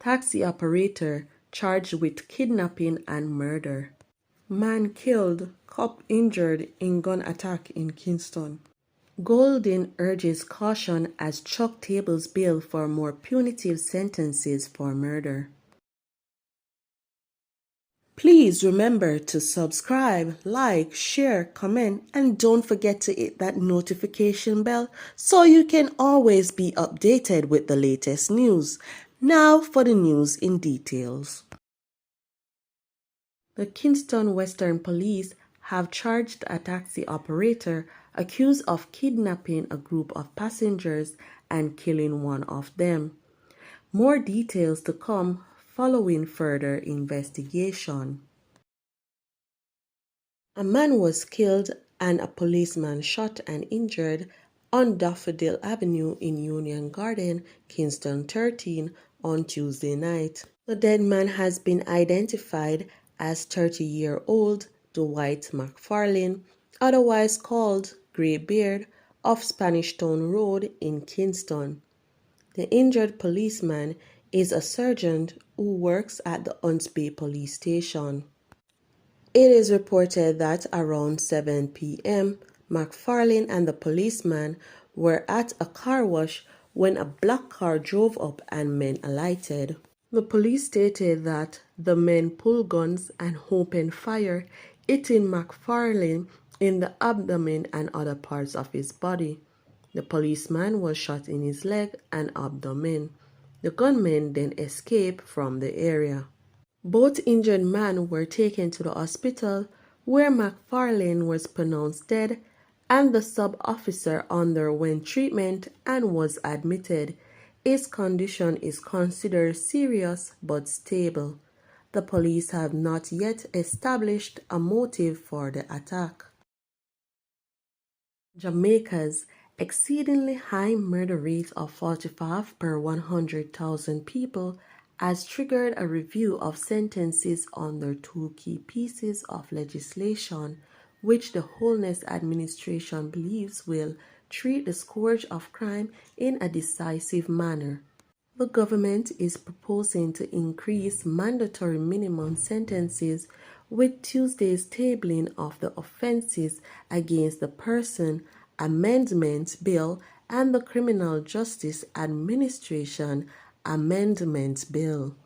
Taxi operator charged with kidnapping and murder. Man killed, cop injured in gun attack in Kingston. Golden urges caution as Chuck tables bail for more punitive sentences for murder. Please remember to subscribe, like, share, comment, and don't forget to hit that notification bell so you can always be updated with the latest news. Now for the news in details. The Kingston Western Police have charged a taxi operator accused of kidnapping a group of passengers and killing one of them. More details to come following further investigation. A man was killed and a policeman shot and injured on Daffodil Avenue in Union Garden, Kingston 13, on Tuesday night. The dead man has been identified as 30-year-old Dwight McFarlane, otherwise called Greybeard, of Spanish Town Road in Kingston. The injured policeman is a sergeant who works at the Hunts Bay Police Station. It is reported that around 7 p.m., McFarlane and the policeman were at a car wash when a black car drove up and men alighted. The police stated that the men pulled guns and opened fire, hitting McFarlane in the abdomen and other parts of his body. The policeman was shot in his leg and abdomen. The gunmen then escaped from the area. Both injured men were taken to the hospital, where McFarlane was pronounced dead, and the sub-officer underwent treatment and was admitted. His condition is considered serious but stable. The police have not yet established a motive for the attack. Jamaica's exceedingly high murder rate of 45 per 100,000 people has triggered a review of sentences under two key pieces of legislation, which the Holness administration believes will treat the scourge of crime in a decisive manner. The government is proposing to increase mandatory minimum sentences with Tuesday's tabling of the Offences Against the Person Amendment Bill and the Criminal Justice Administration Amendment Bill.